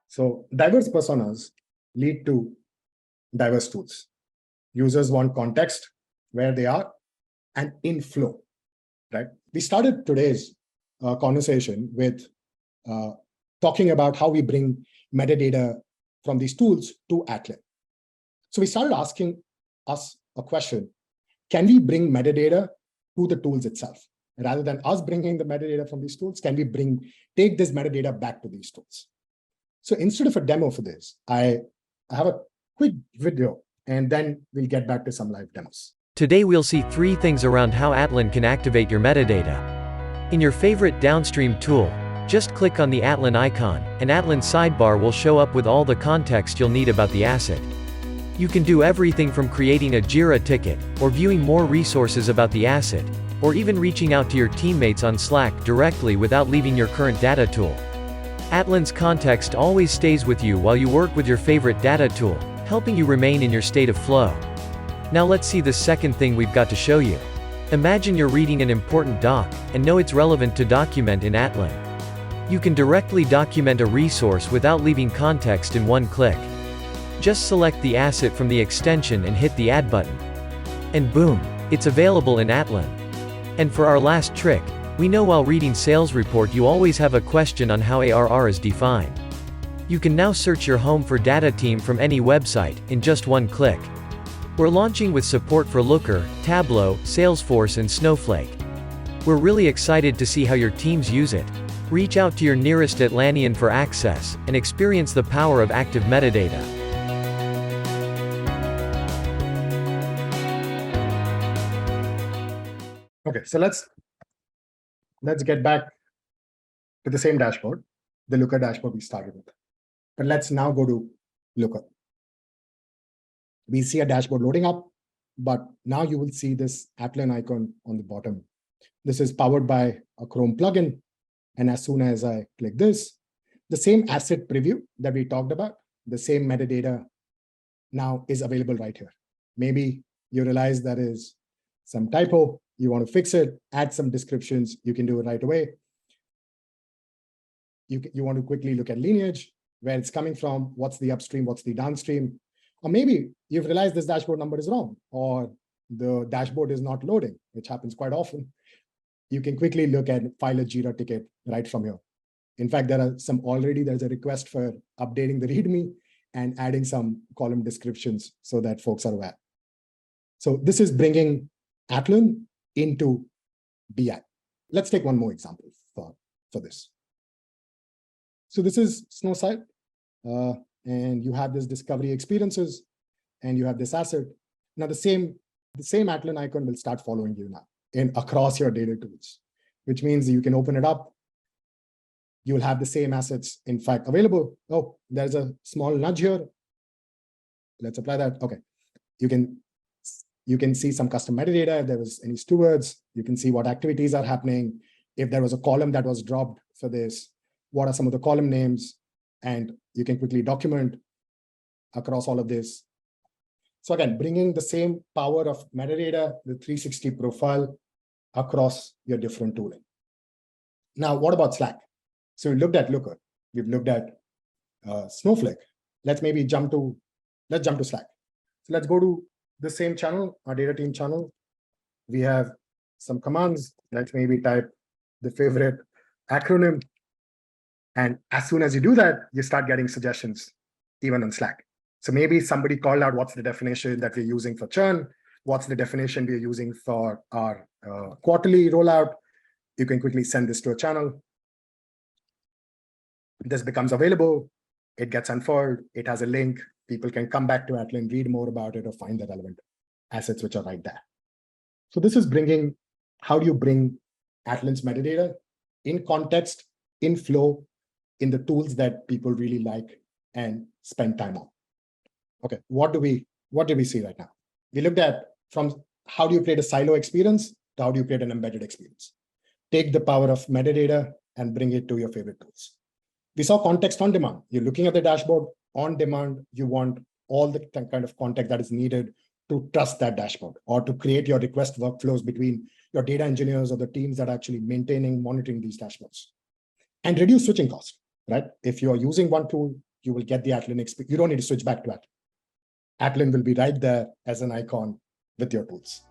So diverse personas lead to diverse tools. Users want context where they are and in flow, right? We started today's conversation with talking about how we bring metadata from these tools to Atlan. So we started asking us a question: can we bring metadata to the tools itself? Rather than us bringing the metadata from these tools, can we take this metadata back to these tools? So instead of a demo for this, I have a quick video, and then we'll get back to some live demos. Today we'll see 3 things around how Atlan can activate your metadata. In your favorite downstream tool, just click on the Atlan icon, and Atlan's sidebar will show up with all the context you'll need about the asset. You can do everything from creating a Jira ticket, or viewing more resources about the asset, or even reaching out to your teammates on Slack directly without leaving your current data tool. Atlan's context always stays with you while you work with your favorite data tool, helping you remain in your state of flow. Now let's see the second thing we've got to show you. Imagine you're reading an important doc, and know it's relevant to document in Atlan. You can directly document a resource without leaving context in one click. Just select the asset from the extension and hit the Add button. And boom, it's available in Atlan. And for our last trick, we know while reading sales report you always have a question on how ARR is defined. You can now search your home for data team from any website, in just one click. We're launching with support for Looker, Tableau, Salesforce and Snowflake. We're really excited to see how your teams use it. Reach out to your nearest Atlanian for access, and experience the power of active metadata. Okay, so let's get back to the same dashboard, the Looker dashboard we started with. But let's now go to Looker. We see a dashboard loading up, but now you will see this Atlan icon on the bottom. This is powered by a Chrome plugin. And as soon as I click this, the same asset preview that we talked about, the same metadata now is available right here. Maybe you realize there is some typo, you want to fix it, add some descriptions, you can do it right away. You want to quickly look at lineage, where it's coming from, what's the upstream, what's the downstream. Or maybe you've realized this dashboard number is wrong, or the dashboard is not loading, which happens quite often. You can quickly look at file a Jira ticket right from here. In fact, there's a request for updating the README and adding some column descriptions so that folks are aware. So this is bringing Atlan into BI. Let's take one more example for this. So this is Snowside, and you have this discovery experiences, and you have this asset. Now the same Atlan icon will start following you now across your data tools, which means you can open it up. You'll have the same assets, in fact, available. Oh, there's a small nudge here. Let's apply that. Okay, you can see some custom metadata. If there was any stewards, you can see what activities are happening. If there was a column that was dropped for this, what are some of the column names? And you can quickly document across all of this. So again, bringing the same power of metadata, the 360 profile across your different tooling. Now, what about Slack? So we looked at Looker, we've looked at Snowflake. Let's jump to Slack. So let's go to the same channel, our data team channel. We have some commands. Let's maybe type the favorite acronym. And as soon as you do that, you start getting suggestions, even on Slack. So maybe somebody called out what's the definition that we're using for churn, what's the definition we're using for our quarterly rollout. You can quickly send this to a channel. This becomes available. It gets unfurled. It has a link. People can come back to Atlan, read more about it, or find the relevant assets which are right there. So this is how do you bring Atlan's metadata in context, in flow, in the tools that people really like and spend time on. Okay, what did we see right now? We looked at from how do you create a silo experience to how do you create an embedded experience. Take the power of metadata and bring it to your favorite tools. We saw context on demand. You're looking at the dashboard on demand. You want all the kind of context that is needed to trust that dashboard or to create your request workflows between your data engineers or the teams that are actually maintaining, monitoring these dashboards. And reduce switching costs, right? If you're using one tool, you will get the Atlan experience. You don't need to switch back to Atlan. Atlan will be right there as an icon with your tools.